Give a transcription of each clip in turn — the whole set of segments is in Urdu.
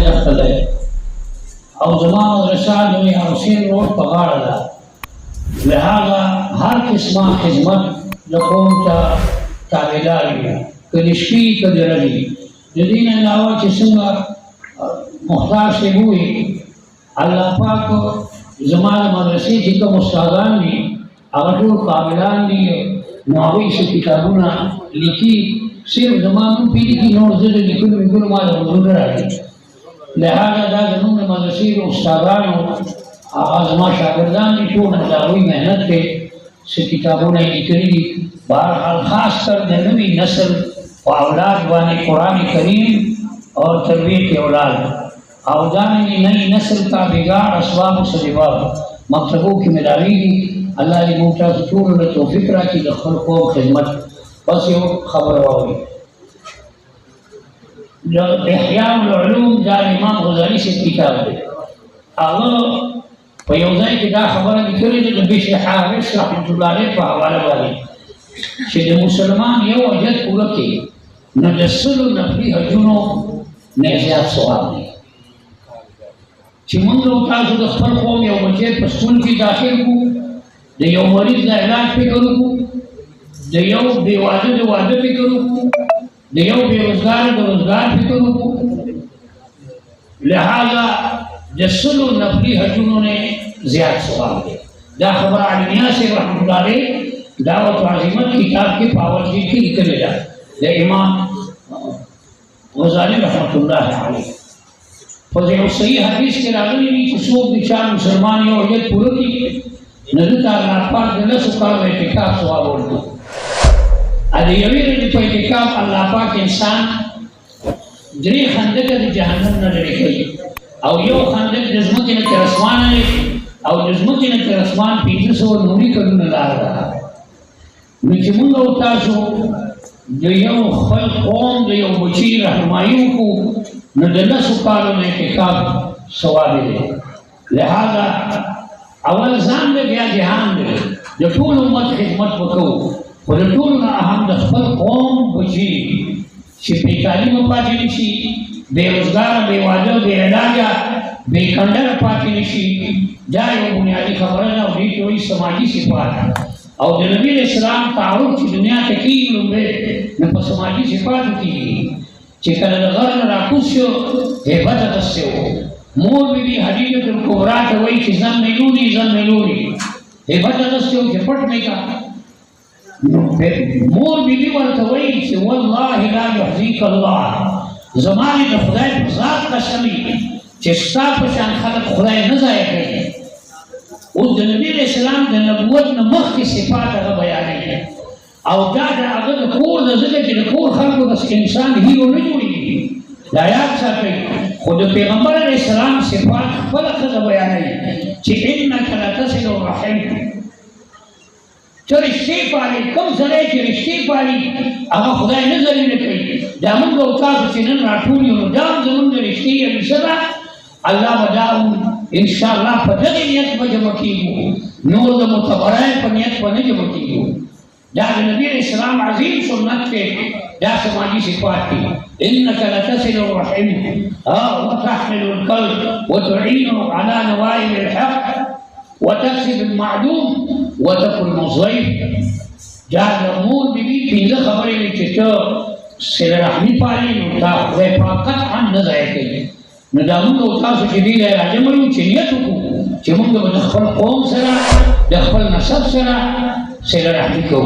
دخل ہے او زمان مدرسہ جو ہے حسین روڈ پغاڑ دا لہذا ہر قسمہ خدمت جو قوم تا تابعدار ہے کدشکی کدرلی جدین علاوہ چسنگا مختار سے ہوئی اللہ پاک زمان مدرسی تھی کم استادان دی اغٹور قابلان دی نوعی سے کتابونا لکی صرف زمان پیلی کی نور زد لکل مکل مالا حضور رہی لہذا دا زنون مدرسی استادانو آغاز ما شاگردان دی تو نجاوی محنت کے سے کتابونا لکلی دی بہرحال خاص کر نوی نسل و اولاد وانے قرآن کریم اور تربیت اولاد اودانی نئی نسل کا بگاڑ اسباب و سجباب مکتبوں کی ملاوی دی اللہ لی موتا سطور و توفیق را کی دخل قوم خدمت بس یہ خبر واوی احیاء العلوم جار امام غزالی سے کتاب دے اللہ پیوزائی کی دا خبر دکھلی دے بیش حارش رحمت اللہ علیہ پا حوالہ والی چھ دے مسلمان یو وجد پورکی نجسل و نفلی حجونو نیزیات سوال نہیں چھ منگل اتازو دخل قوم یو بچے پسکول کی داخل کو دے یو مریض دا علاج پہ کرو کو دے یو بے واجد واجد پہ کرو کو دے یو بے روزگار دا روزگار پہ کرو کو لہذا جسل و نفلی حجونوں نے زیاد سوال دے دا خبر عالمیہ سے رحمت اللہ علیہ دعوت و عظیمت کتاب کے پاورجی کی نکلے جا دے امام غزالی رحمت اللہ علیہ فضیح صحیح حدیث کے راغلی نہیں چسوک بچار مسلمان یا وجد پورو کی نظرتا اللہ پاک دلہ سکار و اعتقاب سواب ہوتا ادھے یویر دی پا اعتقاب اللہ پاک انسان دری خندق دی جہنم نہ لڑکھئی او یو خندق جزمکی نتی رسمان ہے او جزمکی نتی رسمان پیجس و نوری کرن لار رہا نچی منگا اتاسو جو یو خلق قوم جو یو بچی رحمائیوں کو ندلہ سکاروں میں اعتقاب ثوابی دے لہذا اول زان دے بیا جہان دے جو طول امت خدمت بکو و جو طول نا اہم دخل قوم بچی چی بے تعلیم پاتی نشی بے روزگار بے واجہ بے علاجہ بے کندر پاتی نشی جائے وہ بنیادی خبرنا و دیکھ وہی سماجی صفات اور جو نبی علیہ السلام تعارف کی دنیا تکیل لنبے نپا سماجی صفات کی چکل غرن راکوس شو حبت دستے ہو مور بی حدیثت القبرات وی چی زن ملونی حبت دستے ہو جپٹ میں کا مور بی ورطوئی چی واللہ لا یحزیک اللہ زمانی دا خدای بزاد قسمی چی ستا پشان خلق خدای نزائے گئے اس دا نبی علیہ السلام دا نبوت نمخ کی صفات اگر بیانی ہے او دا اگر دا کور دا زده چی دا کور خلقو دا انسان ہیرو نجوڑی گی دا یاد ساتی خود پیغمبر علیہ السلام صفات خلق دا بیانی چی انکا لتصل الرحم چو رشتے پالی کم سرے چی رشتے پالی اگر خدای نظری نکلی دا منگا اتاز چنن راٹولی انو دام زمون دا رشتے یعنی صدا اللہ بداؤں انشاءاللہ پدغی نیت پا جمع کیگو نور دا متبرائے پا نیت پا نجمع کیگو دا نبی علیہ السلام عظیم سنت کے دا سماجی صفات کی انکا لتصل الرحم وتحمل القلب وتعین على نوائب الحق وتكسب المعدوم وتكل مضيف جا امور بی پیزا خبری لی چچو سل رحمی پالی نتا خوی پاکت ہم نظائے کئی ندامون کا اتاسو چیدی لے راجم ملو چنیتو کو چی منگا بدخل قوم سرا دخل نصب سرا سل رحمی کو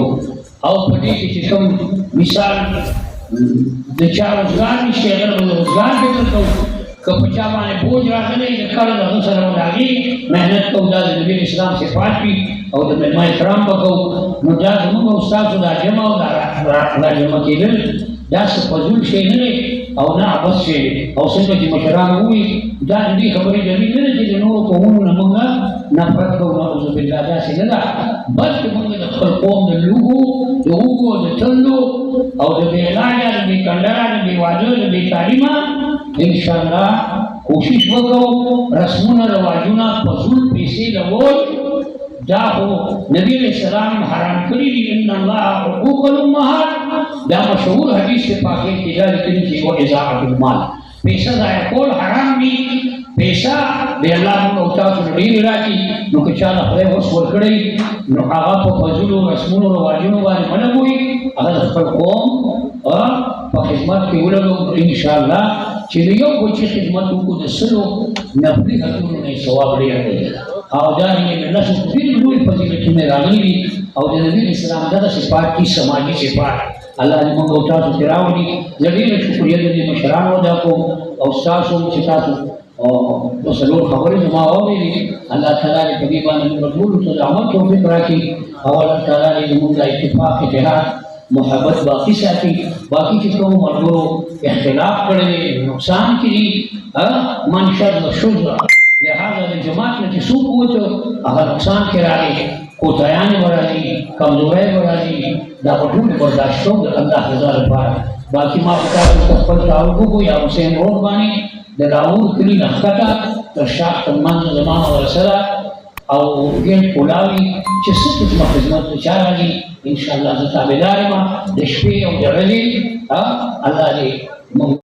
او پدی کی چکم مثال دچا روزگار نشتے اگر روزگار بکر کو کپچا مانے بوجھ راہ نہیں دکھر دا سر مداغی محنت کو دا نبی اسلام سے پاٹ بھی او دا ملمہ اکرام بکو نجاز منگا استاذ دا جمع دا جمع کی دل دا سپزول شئی نلے او نا عبس شئی او سنگا جی مشران ہوئی دا نبی خبری جمعی نلے جی نور کو ہونو نمانگا نفرت کو نعوذ باللہ دا سی لگا بلکہ منگا دا خلقوم دا لوگو دا اوگو دا تلو او دا بے علاجہ دا بے کندرہ دا بے واجہ دا بے تعلیمہ انشاءاللہ کوشش وکو رسمونا رواجونا پزول پیسے لگول دا ہو نبی علیہ السلام حرام کری دی ان اللہ حقوق الامہات دا مشہور حدیث سے پاکین کی جاری کری چی وہ اضاعت المال پیسہ ضائع کول حرام دي پیسہ دی الله نو تاسو ډیر راځي نو که چا خدای اوس ورکړي نو هغه په فضلو رسمونو رواجونو باندې ملګوي هغه خپل قوم په خدمت کې ولګو ان شاء الله چې یو کوچی خدمت وکړو د سلو نفلي حقونو نه ثواب لري او دا یې له څه ډیر لوی فضیلتونه راغلي او د نبی اسلام دغه صفات کی سماجی صفات الله دې موږ او تاسو ته راوړي زړه شکریا دې مشرانو دا کوم او تاسو چې تاسو او څلور خبرې زما اوري الله تعالی دې په دې باندې مقبول ته عمل توفیق راکړي او الله تعالی دې موږ اتفاق اتحاد محبت باقی ساتي باقی چې کوم مرګو اختلاف کړي نقصان کړي منشد شجرا لہذا د جماعت نه چې څوک وته هغه نقصان کې راغی کوتایان ورانی کمزورۍ ورانی دا ټول برداشت کوو د الله رضا لپاره باقي ما تاسو خپل تعلق کو یا حسین روډ باندې د لاهور کلی نخکته تر شاخ تمام زمانه ورسره او ګل کولاوي چې څه څه خدمت چا راځي ان شاء الله زه تابعدار یم د شپې او د ورځې الله دې